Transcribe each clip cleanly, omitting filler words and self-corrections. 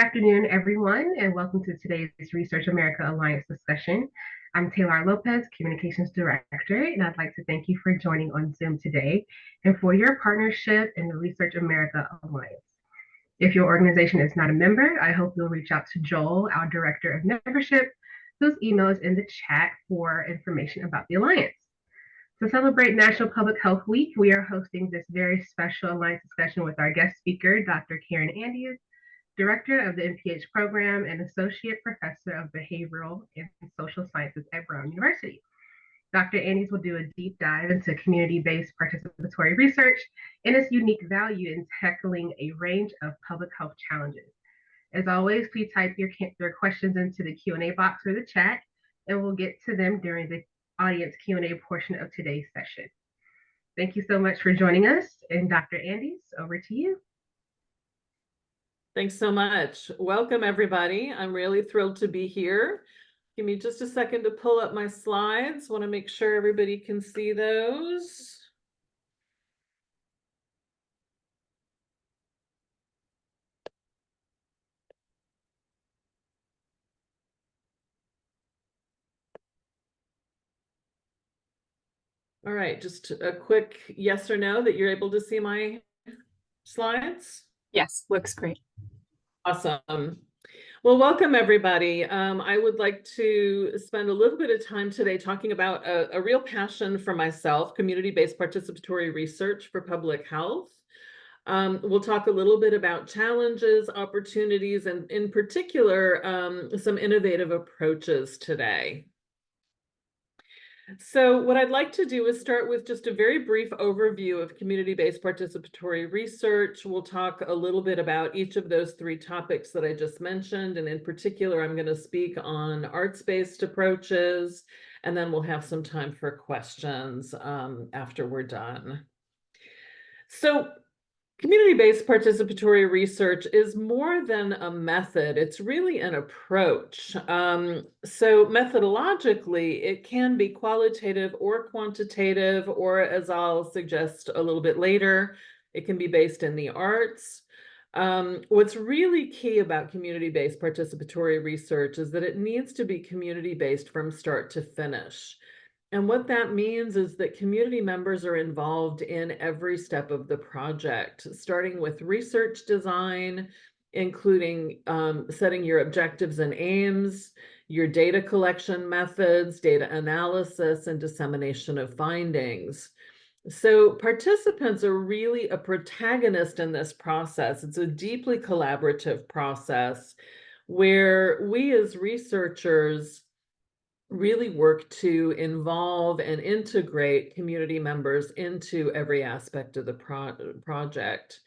afternoon, everyone, and welcome to today's Research America Alliance discussion. I'm Taylor Lopez, Communications Director, and I'd like to thank you for joining on Zoom today and for your partnership in the Research America Alliance. If your organization is not a member, I hope you'll reach out to Joel, our Director of Membership, whose email is in the chat for information about the Alliance. To celebrate National Public Health Week, we are hosting this very special Alliance discussion with our guest speaker, Dr. Karen Andes, Director of the MPH Program and Associate Professor of Behavioral and Social Sciences at Brown University. Dr. Andes will do a deep dive into community-based participatory research and its unique value in tackling a range of public health challenges. As always, please type your questions into the Q&A box or the chat, and we'll get to them during the audience Q&A portion of today's session. Thank you so much for joining us, and Dr. Andes, over to you. Thanks so much. Welcome, everybody. I'm really thrilled to be here. Give me just a second to pull up my slides. Want to make sure everybody can see those. All right, just a quick yes or no that you're able to see my slides. Yes, looks great. Awesome. Well, welcome everybody. I would like to spend a little bit of time today talking about a real passion for myself, community-based participatory research for public health. We'll talk a little bit about challenges, opportunities, and in particular, some innovative approaches today. So what I'd like to do is start with just a very brief overview of community-based participatory research. We'll talk a little bit about each of those three topics that I just mentioned. And in particular, I'm going to speak on arts-based approaches, and then we'll have some time for questions after we're done. So community-based participatory research is more than a method, it's really an approach. So methodologically, it can be qualitative or quantitative, or as I'll suggest a little bit later, it can be based in the arts. What's really key about community-based participatory research is that it needs to be community-based from start to finish. And what that means is that community members are involved in every step of the project, starting with research design, including setting your objectives and aims, your data collection methods, data analysis, and dissemination of findings. So participants are really a protagonist in this process. It's a deeply collaborative process where we as researchers really work to involve and integrate community members into every aspect of the project.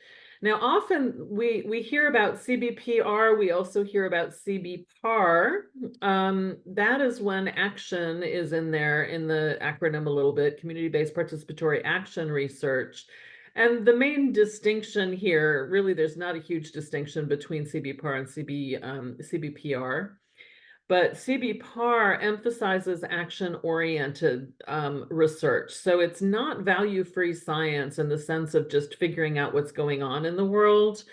Now, often we hear about CBPR, we also hear about CBPR. That is when action is in there in the acronym a little bit, community-based participatory action research. And the main distinction here, really there's not a huge distinction between CBPR and CBPR. But CBPR emphasizes action-oriented research. So it's not value-free science in the sense of just figuring out what's going on in the world,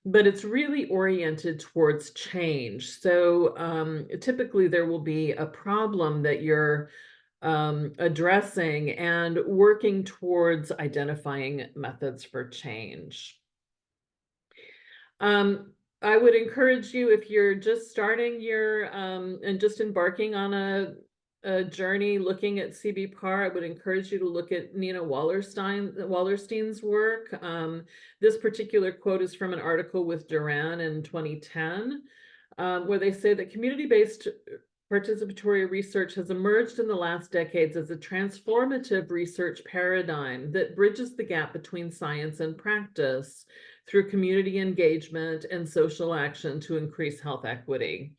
but it's really oriented towards change. So typically there will be a problem that you're addressing and working towards identifying methods for change. I would encourage you, if you're just starting your and just embarking on a journey looking at CBPR, I would encourage you to look at Nina Wallerstein's work. This particular quote is from an article with Duran in 2010, where they say that community-based participatory research has emerged in the last decades as a transformative research paradigm that bridges the gap between science and practice through community engagement and social action to increase health equity.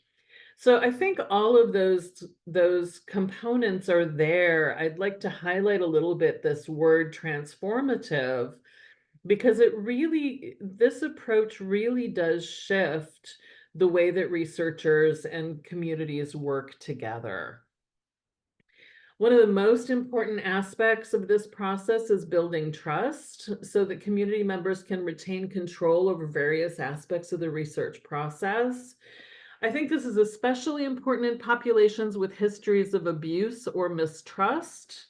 So I think all of those components are there. I'd like to highlight a little bit this word transformative, because this approach really does shift the way that researchers and communities work together. One of the most important aspects of this process is building trust so that community members can retain control over various aspects of the research process. I think this is especially important in populations with histories of abuse or mistrust.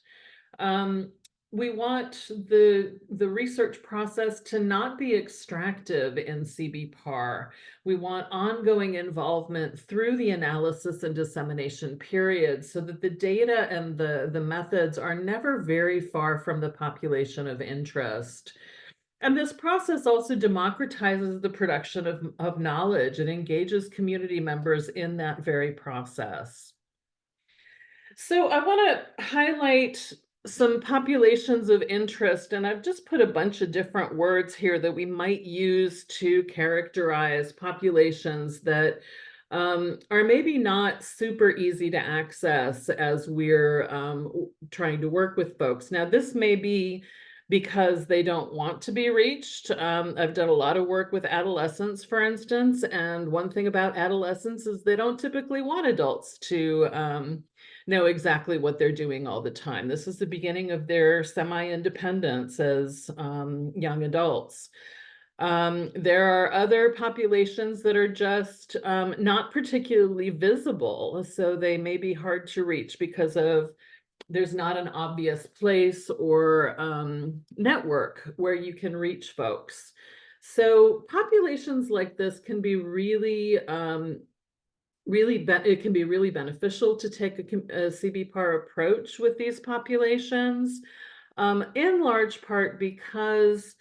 Um, we want the research process to not be extractive in CBPAR. We want ongoing involvement through the analysis and dissemination period so that the data and the methods are never very far from the population of interest. And this process also democratizes the production of knowledge and engages community members in that very process. So I want to highlight some populations of interest, and I've just put a bunch of different words here that we might use to characterize populations that are maybe not super easy to access as we're trying to work with folks. Now, this may be because they don't want to be reached. I've done a lot of work with adolescents, for instance, and one thing about adolescents is they don't typically want adults to know exactly what they're doing all the time. This is the beginning of their semi-independence as young adults. There are other populations that are just not particularly visible, so they may be hard to reach because of there's not an obvious place or network where you can reach folks. So populations like this can be really it can be really beneficial to take a CBPAR approach with these populations, in large part because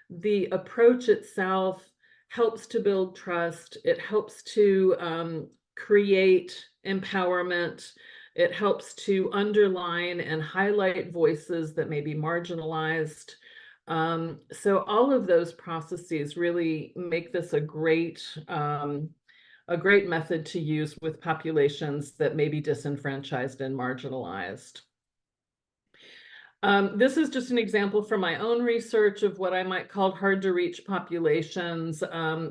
the approach itself helps to build trust. It helps to create empowerment. It helps to underline and highlight voices that may be marginalized. So all of those processes really make this a great method to use with populations that may be disenfranchised and marginalized. This is just an example from my own research of what I might call hard to reach populations.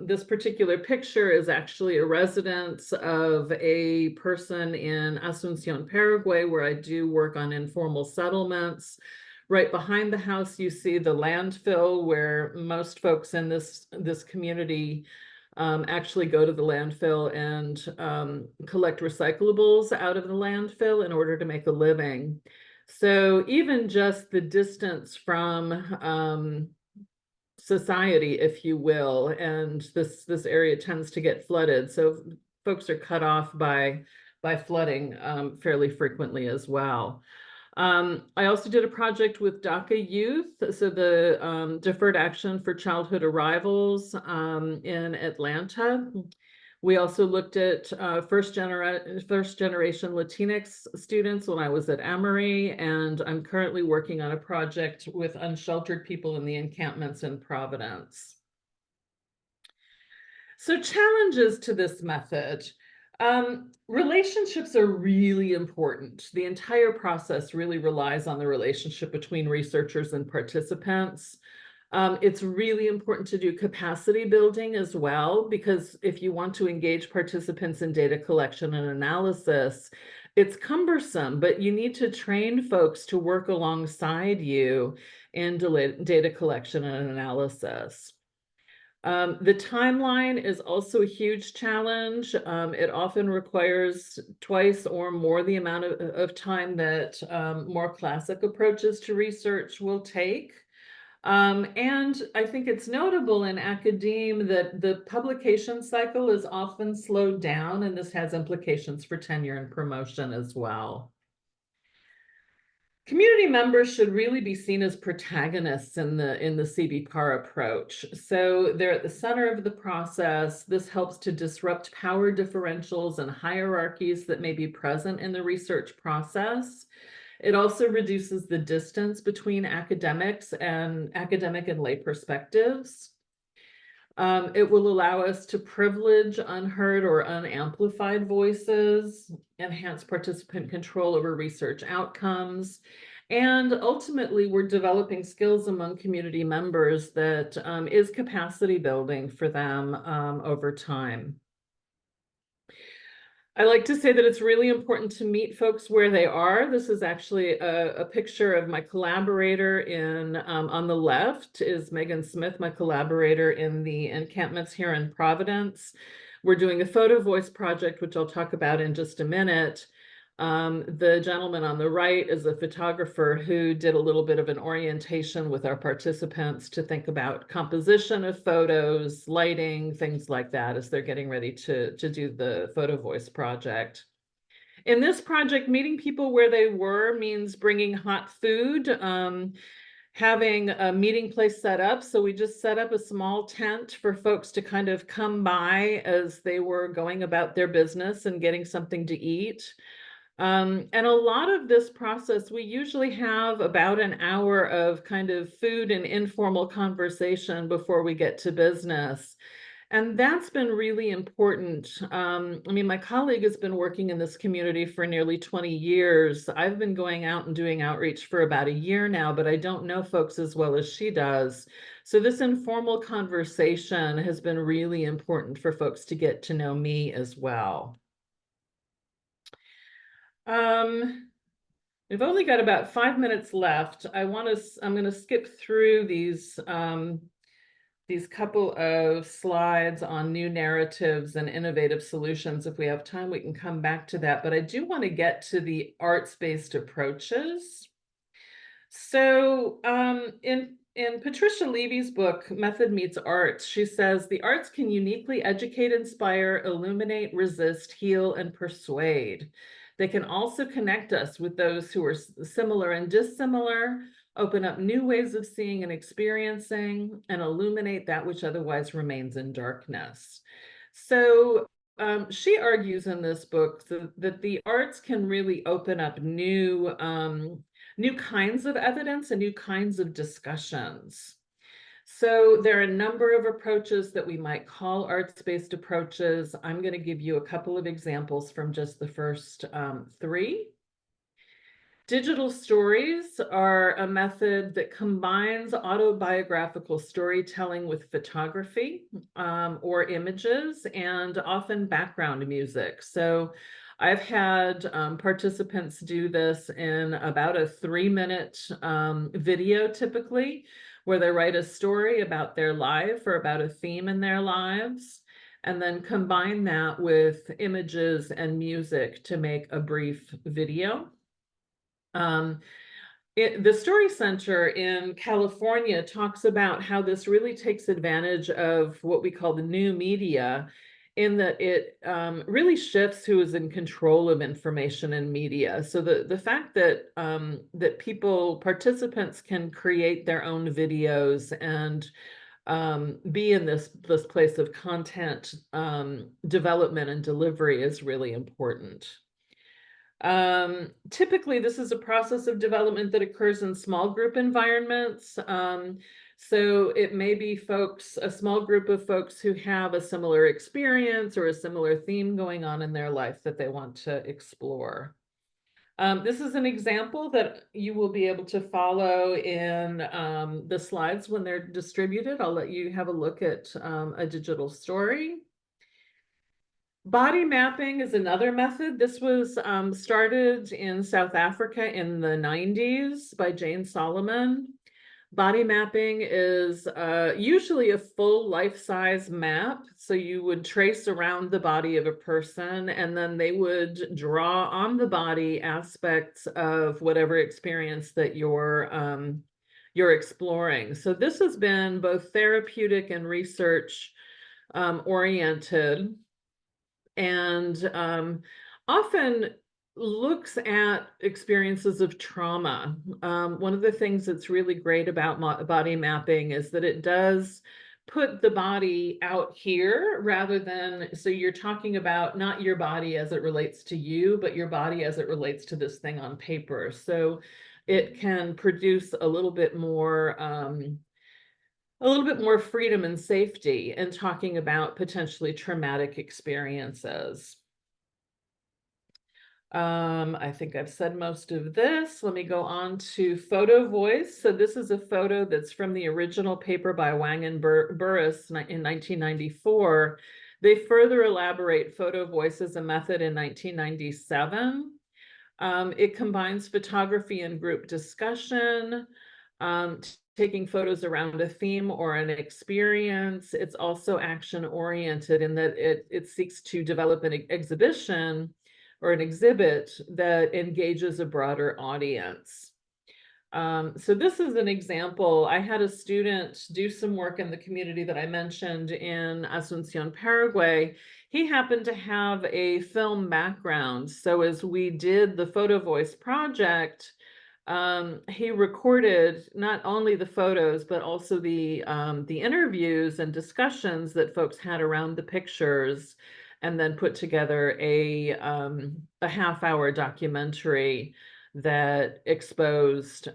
This particular picture is actually a residence of a person in Asunción, Paraguay, where I do work on informal settlements. Right behind the house, you see the landfill where most folks in this community actually go to the landfill and collect recyclables out of the landfill in order to make a living. So even just the distance from society, if you will, and this area tends to get flooded, so folks are cut off by flooding fairly frequently as well. I also did a project with DACA Youth, so the Deferred Action for Childhood Arrivals in Atlanta. We also looked at first generation Latinx students when I was at Emory, and I'm currently working on a project with unsheltered people in the encampments in Providence. So challenges to this method. Relationships are really important. The entire process really relies on the relationship between researchers and participants. It's really important to do capacity building as well, because if you want to engage participants in data collection and analysis, it's cumbersome, but you need to train folks to work alongside you in data collection and analysis. The timeline is also a huge challenge. It often requires twice or more the amount of time that more classic approaches to research will take. And I think it's notable in academia that the publication cycle is often slowed down, and this has implications for tenure and promotion as well. Community members should really be seen as protagonists in the CBPAR approach. So they're at the center of the process. This helps to disrupt power differentials and hierarchies that may be present in the research process. It also reduces the distance between academic and lay perspectives. It will allow us to privilege unheard or unamplified voices, enhance participant control over research outcomes, and ultimately we're developing skills among community members that is capacity building for them over time. I like to say that it's really important to meet folks where they are. This is actually a picture of my collaborator on the left is Megan Smith, my collaborator in the encampments here in Providence. We're doing a photo voice project, which I'll talk about in just a minute. The gentleman on the right is a photographer who did a little bit of an orientation with our participants to think about composition of photos, lighting, things like that as they're getting ready to do the photo voice project. In this project, meeting people where they were means bringing hot food, having a meeting place set up. So we just set up a small tent for folks to kind of come by as they were going about their business and getting something to eat. And a lot of this process, we usually have about an hour of kind of food and informal conversation before we get to business. And that's been really important. I mean, my colleague has been working in this community for nearly 20 years. I've been going out and doing outreach for about a year now, but I don't know folks as well as she does. So this informal conversation has been really important for folks to get to know me as well. We've only got about 5 minutes left. I'm going to skip through these couple of slides on new narratives and innovative solutions. If we have time, we can come back to that. But I do want to get to the arts-based approaches. So in Patricia Levy's book, Method Meets Arts, she says the arts can uniquely educate, inspire, illuminate, resist, heal, and persuade. They can also connect us with those who are similar and dissimilar, open up new ways of seeing and experiencing, and illuminate that which otherwise remains in darkness. So she argues in this book that the arts can really open up new kinds of evidence and new kinds of discussions. So there are a number of approaches that we might call arts-based approaches. I'm going to give you a couple of examples from just the first three. Digital stories are a method that combines autobiographical storytelling with photography or images and often background music. So I've had participants do this in about a 3-minute video typically, where they write a story about their life or about a theme in their lives, and then combine that with images and music to make a brief video. The Story Center in California talks about how this really takes advantage of what we call the new media, in that it really shifts who is in control of information and media. So the fact that participants can create their own videos and be in this place of content development and delivery is really important. Typically, this is a process of development that occurs in small group environments. So it may be a small group of folks who have a similar experience or a similar theme going on in their life that they want to explore. This is an example that you will be able to follow in the slides when they're distributed. I'll let you have a look at a digital story. Body mapping is another method. This was started in South Africa in the 90s by Jane Solomon. Body mapping is usually a full life-size map. So you would trace around the body of a person, and then they would draw on the body aspects of whatever experience that you're exploring. So this has been both therapeutic and research oriented, and often looks at experiences of trauma. One of the things that's really great about body mapping is that it does put the body out here rather than, so you're talking about not your body as it relates to you, but your body as it relates to this thing on paper. So it can produce a little bit more freedom and safety in talking about potentially traumatic experiences. I think I've said most of this. Let me go on to photo voice. So this is a photo that's from the original paper by Wang and Burris in 1994. They further elaborate photo voice as a method in 1997. It combines photography and group discussion, taking photos around a theme or an experience. It's also action oriented in that it seeks to develop an exhibition or an exhibit that engages a broader audience. So this is an example. I had a student do some work in the community that I mentioned in Asuncion, Paraguay. He happened to have a film background. So as we did the photo voice project, he recorded not only the photos, but also the interviews and discussions that folks had around the pictures, and then put together a half-hour documentary that exposed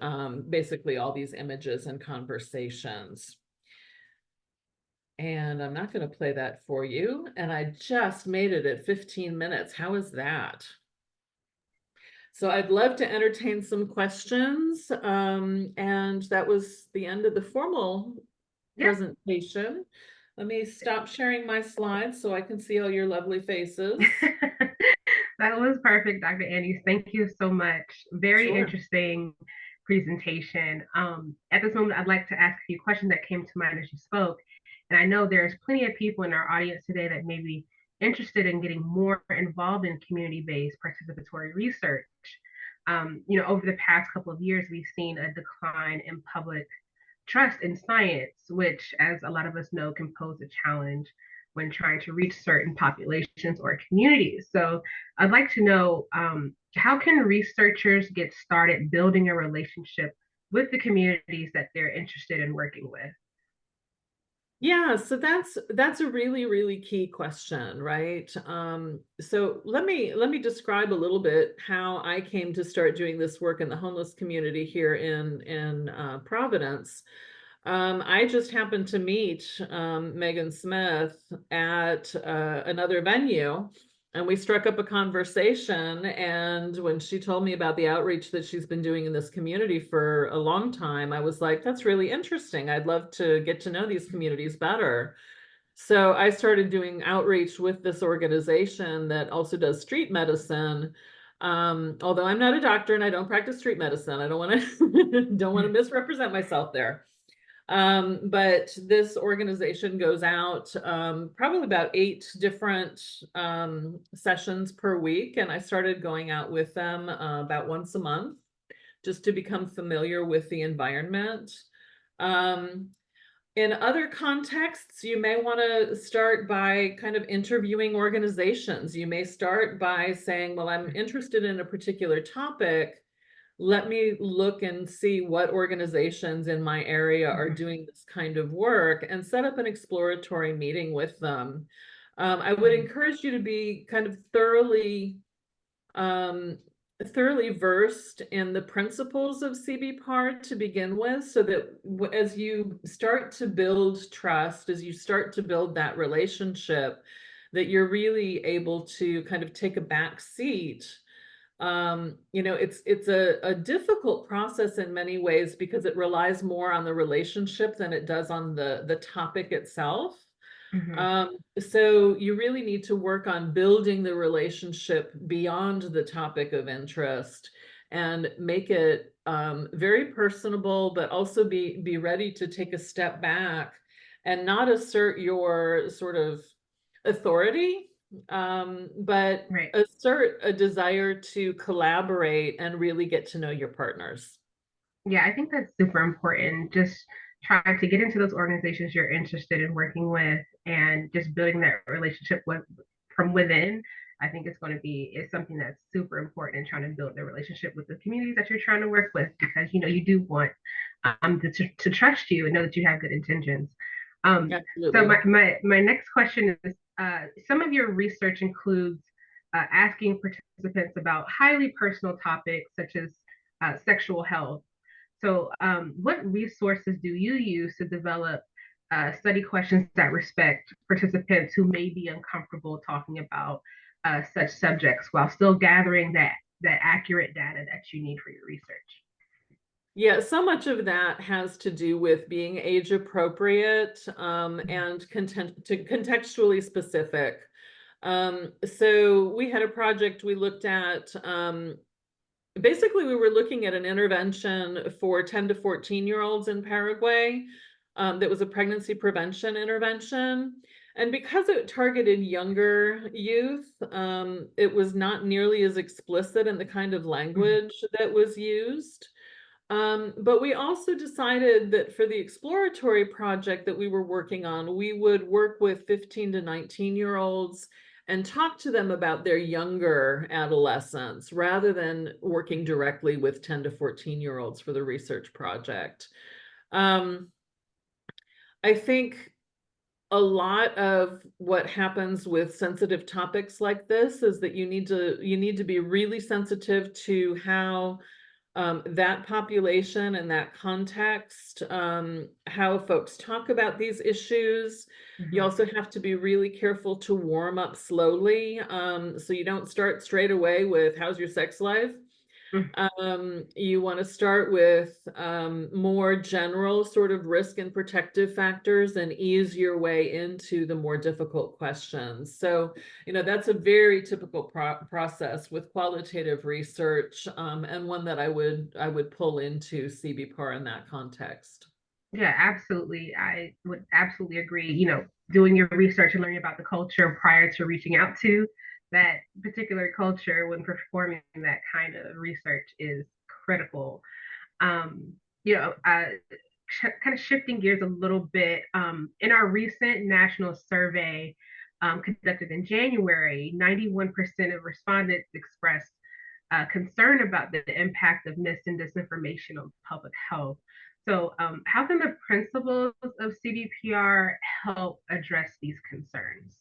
basically all these images and conversations. And I'm not going to play that for you. And I just made it at 15 minutes. How is that? So I'd love to entertain some questions. And that was the end of the formal presentation. Let me stop sharing my slides so I can see all your lovely faces. That was perfect, Dr. Andrews. Thank you so much. Very Sure. interesting presentation. At this moment, I'd like to ask a few questions that came to mind as you spoke. And I know there's plenty of people in our audience today that may be interested in getting more involved in community-based participatory research. Over the past couple of years, we've seen a decline in public trust in science, which, as a lot of us know, can pose a challenge when trying to reach certain populations or communities. So I'd like to know, how can researchers get started building a relationship with the communities that they're interested in working with? Yeah, so that's a really, really key question, right? So let me describe a little bit how I came to start doing this work in the homeless community here in Providence. I just happened to meet Megan Smith at another venue, and we struck up a conversation. And when she told me about the outreach that she's been doing in this community for a long time, I was like, that's really interesting. I'd love to get to know these communities better. So I started doing outreach with this organization that also does street medicine. Although I'm not a doctor and I don't practice street medicine, I don't want to don't want to misrepresent myself there. But this organization goes out probably about 8 different sessions per week. And I started going out with them about once a month just to become familiar with the environment. Um, in other contexts, you may want to start by kind of interviewing organizations. You may start by saying, well, I'm interested in a particular topic. Let me look and see what organizations in my area are doing this kind of work, and set up an exploratory meeting with them. I would encourage you to be kind of thoroughly versed in the principles of CBPR to begin with, so that as you start to build trust, as you start to build that relationship, that you're really able to kind of take a back seat. It's a difficult process in many ways because it relies more on the relationship than it does on the topic itself. Mm-hmm. So you really need to work on building the relationship beyond the topic of interest and make it very personable, but also be ready to take a step back and not assert your sort of authority, but Right. assert a desire to collaborate and really get to know your partners. Yeah, I think that's super important. Just trying to get into those organizations you're interested in working with and just building that relationship from within. I think it's something that's super important in trying to build the relationship with the communities that you're trying to work with, because you do want to trust you and know that you have good intentions. So Absolutely. my next question is, some of your research includes asking participants about highly personal topics such as sexual health. So, what resources do you use to develop study questions that respect participants who may be uncomfortable talking about such subjects while still gathering that accurate data that you need for your research? Yeah, so much of that has to do with being age appropriate and contextually specific. So we had a project we looked at. Basically, we were looking at an intervention for 10 to 14-year-olds in Paraguay that was a pregnancy prevention intervention. And because it targeted younger youth, it was not nearly as explicit in the kind of Mhm, language that was used. But we also decided that for the exploratory project that we were working on, we would work with 15 to 19-year-olds and talk to them about their younger adolescence rather than working directly with 10 to 14-year-olds for the research project. Um, I think a lot of what happens with sensitive topics like this is that you need to be really sensitive to how that population and that context, how folks talk about these issues. You mhm, also have to be really careful to warm up slowly, so you don't start straight away with how's your sex life. mhm. You want to start with more general sort of risk and protective factors and ease your way into the more difficult questions. So, that's a very typical process with qualitative research, and one that I would pull into CBPR in that context. Yeah, absolutely. I would absolutely agree. Doing your research and learning about the culture prior to reaching out to that particular culture when performing that kind of research is critical. Um, you know, uh, Kind of shifting gears a little bit, in our recent national survey conducted in January, 91% of respondents expressed concern about the impact of mis and disinformation on public health. So, how can the principles of CBPR help address these concerns?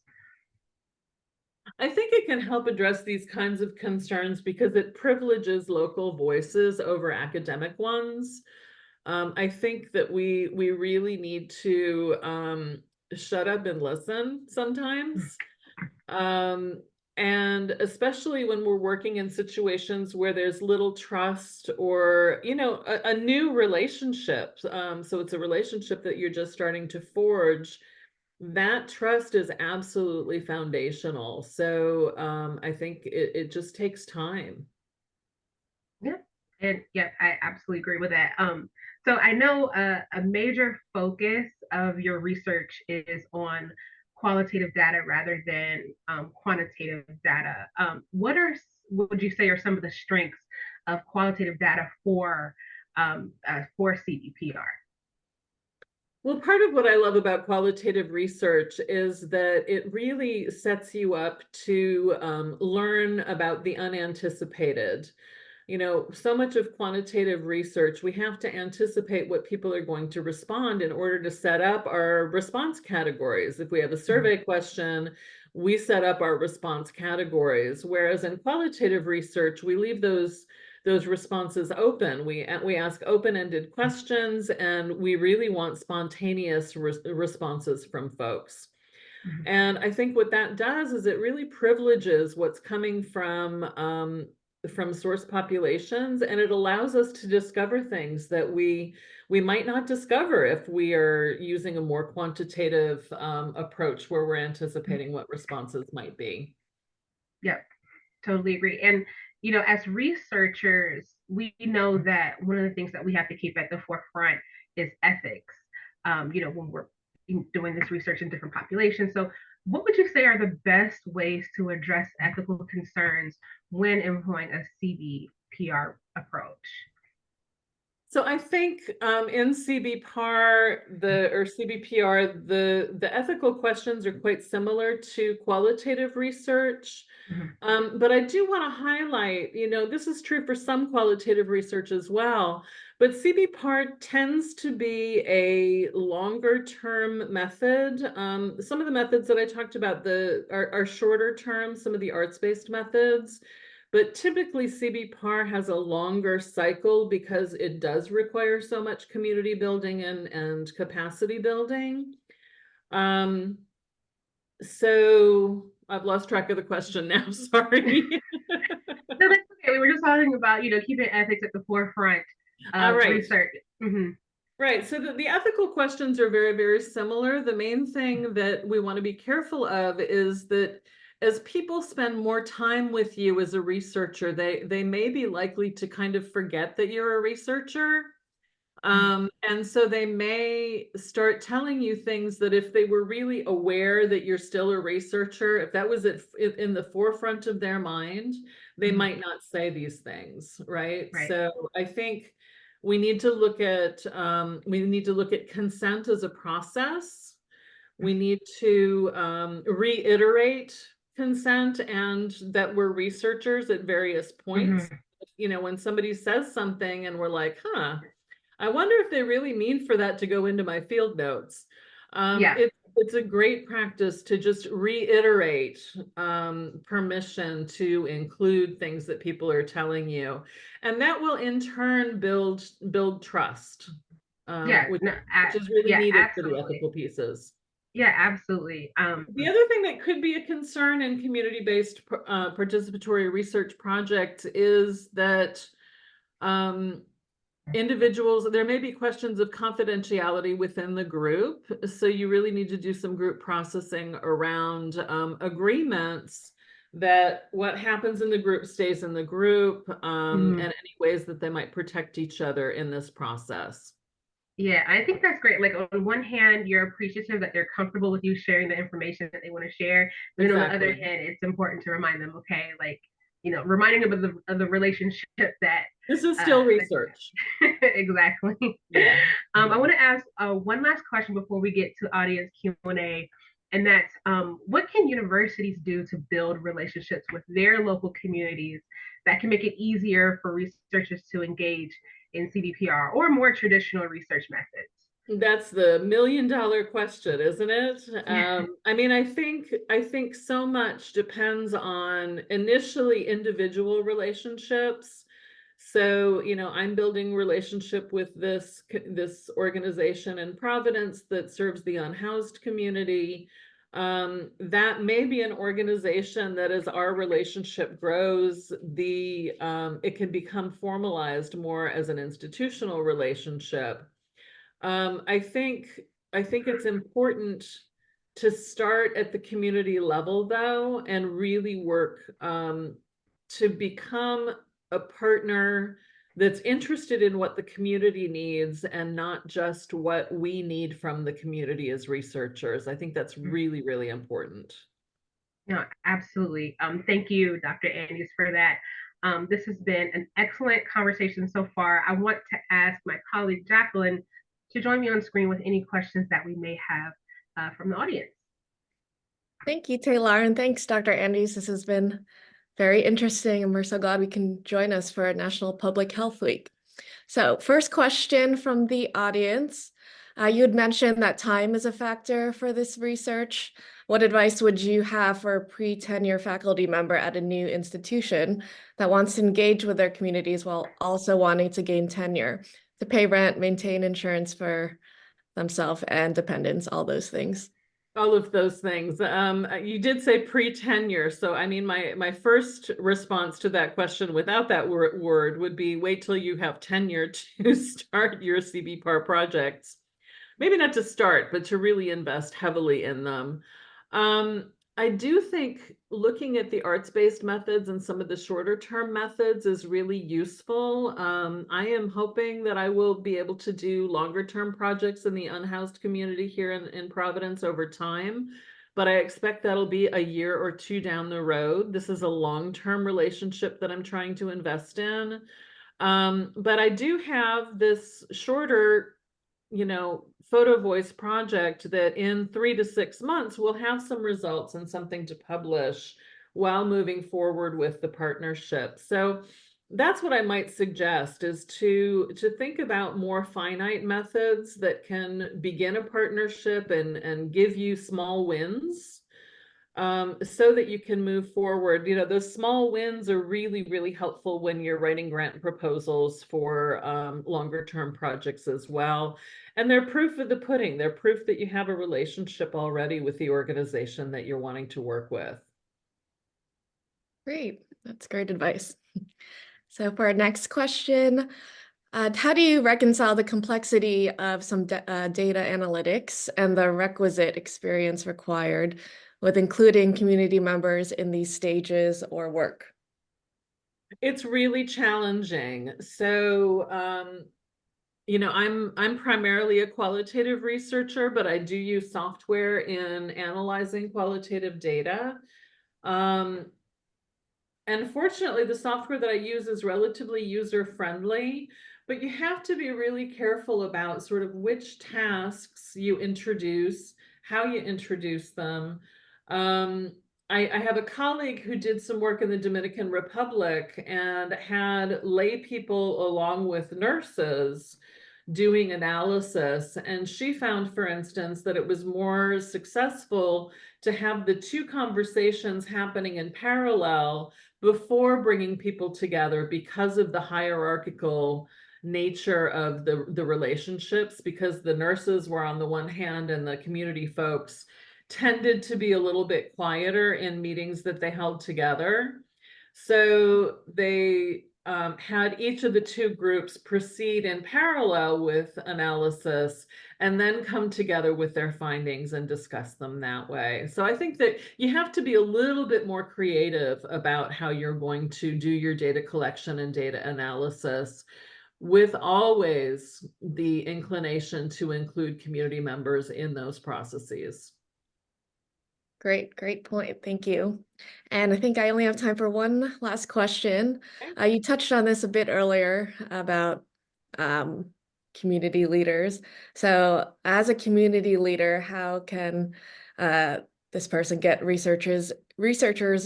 I think it can help address these kinds of concerns because it privileges local voices over academic ones. I think that we really need to shut up and listen sometimes. Um, and especially when we're working in situations where there's little trust or, a new relationship. So it's a relationship that you're just starting to forge. That trust is absolutely foundational. So I think it just takes time. Yeah, and yeah, I absolutely agree with that. So I know a major focus of your research is on qualitative data rather than quantitative data. What would you say are some of the strengths of qualitative data for CBPR? Well, part of what I love about qualitative research is that it really sets you up to learn about the unanticipated. So much of quantitative research, we have to anticipate what people are going to respond in order to set up our response categories. If we have a Mhm, survey question, we set up our response categories. Whereas in qualitative research, we leave those responses open. We ask open-ended questions, and we really want spontaneous responses from folks. mhm, And I think what that does is it really privileges what's coming from source populations, and it allows us to discover things that we might not discover if we are using a more quantitative approach where we're mhm. anticipating what responses might be. Yep, totally agree. And as researchers, we know that one of the things that we have to keep at the forefront is ethics. When we're doing this research in different populations. So, what would you say are the best ways to address ethical concerns when employing a CBPR approach? So I think in CBPAR or CBPR, the ethical questions are quite similar to qualitative research. Mhm, But I do want to highlight, this is true for some qualitative research as well, but CBPAR tends to be a longer term method. Some of the methods that I talked about are shorter term, some of the arts-based methods, but typically CBPAR has a longer cycle because it does require so much community building and capacity building. Um, so I've lost track of the question now, sorry. No, that's okay. We were just talking about, keeping ethics at the forefront. All right. research. Right. So the ethical questions are very, very similar. The main thing that we want to be careful of is that as people spend more time with you as a researcher, they may be likely to kind of forget that you're a researcher. And so they may start telling you things that if they were really aware that you're still a researcher, if that was in the forefront of their mind, they might not say these things, right? Right. So I think we need to look at consent as a process. We need to reiterate consent and that we're researchers at various points. Hmm. You know, when somebody says something and we're like, huh, I wonder if they really mean for that to go into my field notes. Yeah. It's a great practice to just reiterate permission to include things that people are telling you, and that will in turn build trust, Yeah. No, which is really yeah, needed for the absolutely. ethical pieces. Yeah, absolutely. The other thing that could be a concern in community-based participatory research projects is that um, individuals, there may be questions of confidentiality within the group. So you really need to do some group processing around agreements that what happens in the group stays in the group, and Mhm. any ways that they might protect each other in this process. Yeah, I think that's great. Like on one hand, you're appreciative that they're comfortable with you sharing the information that they want to share. But then on the other Exactly. hand, it's important to remind them, okay, like, reminding them of the relationship that This is still that research. exactly. Yeah. I Yeah. want to ask one last question before we get to audience Q&A, and that's what can universities do to build relationships with their local communities that can make it easier for researchers to engage in CBPR or more traditional research methods? That's the million-dollar question, isn't it? I mean, I think so much depends on initially individual relationships. So, you know, I'm building relationship with this organization in Providence that serves the unhoused community. That may be an organization that as our relationship grows, it can become formalized more as an institutional relationship. Um, I think I think it's important to start at the community level though, and really work to become a partner that's interested in what the community needs and not just what we need from the community as researchers. I think that's really, really important. No, absolutely. Thank you, Dr. Andrews, for that. This has been an excellent conversation so far. I want to ask my colleague Jacqueline to join me on screen with any questions that we may have from the audience. Thank you, Taylor, and thanks, Dr. Andrews. This has been very interesting, and we're so glad we can join us for National Public Health Week. So first question from the audience. You had mentioned that time is a factor for this research. What advice would you have for a pre-tenure faculty member at a new institution that wants to engage with their communities while also wanting to gain tenure, to pay rent, maintain insurance for themselves and dependents, all those things? All of those things. You did say pre-tenure, so I mean, my first response to that question without that word would be wait till you have tenure to start your CBPR projects. Maybe not to start, but to really invest heavily in them. I do think looking at the arts-based methods and some of the shorter term methods is really useful. I am hoping that I will be able to do longer term projects in the unhoused community here in Providence over time, but I expect that'll be a year or two down the road. This is a long-term relationship that I'm trying to invest in. But I do have this shorter, photo voice project that in 3 to 6 months will have some results and something to publish while moving forward with the partnership. So that's what I might suggest, is to think about more finite methods that can begin a partnership and give you small wins, so that you can move forward. You know, those small wins are really, really helpful when you're writing grant proposals for longer term projects as well. And they're proof of the pudding. They're proof that you have a relationship already with the organization that you're wanting to work with. Great, that's great advice. So for our next question, How do you reconcile the complexity of some data analytics and the requisite experience required with including community members in these stages or work? It's really challenging. So, I'm primarily a qualitative researcher, but I do use software in analyzing qualitative data. And fortunately, the software that I use is relatively user-friendly, but you have to be really careful about sort of which tasks you introduce, how you introduce them. Um, I have a colleague who did some work in the Dominican Republic and had lay people along with nurses doing analysis. And she found, for instance, that it was more successful to have the two conversations happening in parallel before bringing people together because of the hierarchical nature of the relationships, because the nurses were on the one hand and the community folks tended to be a little bit quieter in meetings that they held together. So they had each of the two groups proceed in parallel with analysis and then come together with their findings and discuss them that way. So I think that you have to be a little bit more creative about how you're going to do your data collection and data analysis, with always the inclination to include community members in those processes. Great point. Thank you. And I think I only have time for one last question. You touched on this a bit earlier about community leaders. So as a community leader, how can this person get researchers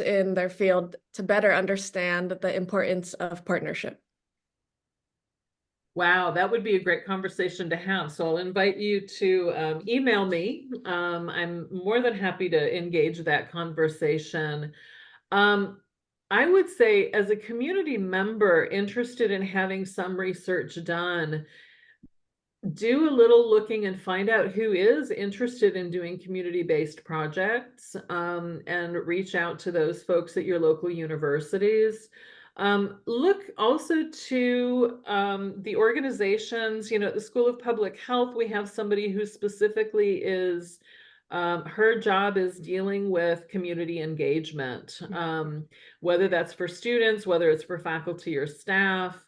in their field to better understand the importance of partnership? Wow, that would be a great conversation to have. So I'll invite you to email me. I'm more than happy to engage that conversation. I would say, as a community member interested in having some research done, do a little looking and find out who is interested in doing community-based projects, and reach out to those folks at your local universities. Look also to the organizations, at the School of Public Health, we have somebody who specifically is, her job is dealing with community engagement, whether that's for students, whether it's for faculty or staff.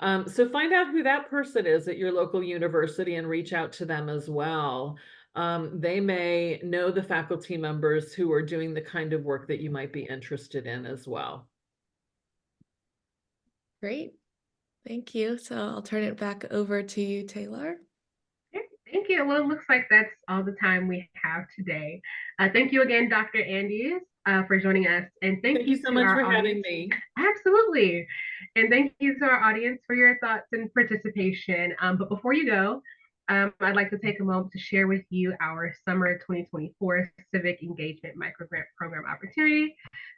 So find out who that person is at your local university and reach out to them as well. They may know the faculty members who are doing the kind of work that you might be interested in as well. Great. Thank you. So I'll turn it back over to you, Taylor. Thank you. Well, it looks like that's all the time we have today. Thank you again, Dr. Andes, for joining us. And thank you so to much our for audience. having me. Absolutely. And thank you to our audience for your thoughts and participation. But before you go, I'd like to take a moment to share with you our summer 2024 Civic Engagement Microgrant Program opportunity.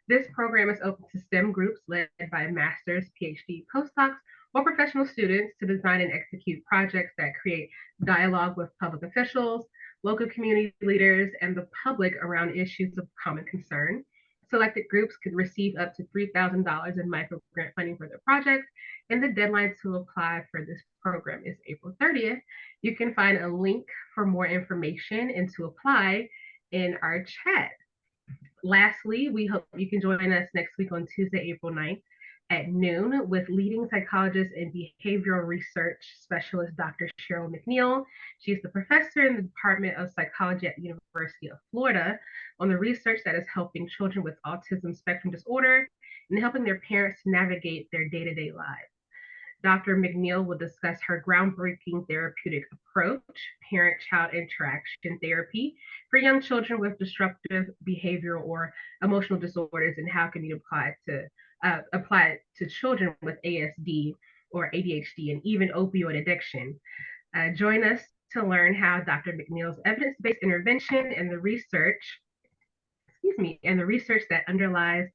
This program is open to STEM groups led by master's, PhD, postdocs, or professional students to design and execute projects that create dialogue with public officials, local community leaders, and the public around issues of common concern. Selected groups could receive up to $3,000 in microgrant funding for their projects, and the deadline to apply for this program is April 30th. You can find a link for more information and to apply in our chat. Lastly, we hope you can join us next week on Tuesday, April 9th at noon with leading psychologist and behavioral research specialist, Dr. Cheryl McNeil. She's the professor in the Department of Psychology at the University of Florida on the research that is helping children with autism spectrum disorder and helping their parents navigate their day-to-day lives. Dr. McNeil will discuss her groundbreaking therapeutic approach, parent-child interaction therapy for young children with disruptive behavioral or emotional disorders, and how can you apply it to children with ASD or ADHD and even opioid addiction. Join us to learn how Dr. McNeil's evidence-based intervention and the research, that underlies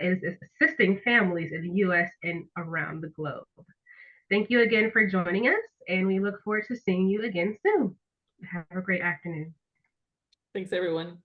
is assisting families in the U.S. and around the globe. Thank you again for joining us, and we look forward to seeing you again soon. Have a great afternoon. Thanks, everyone.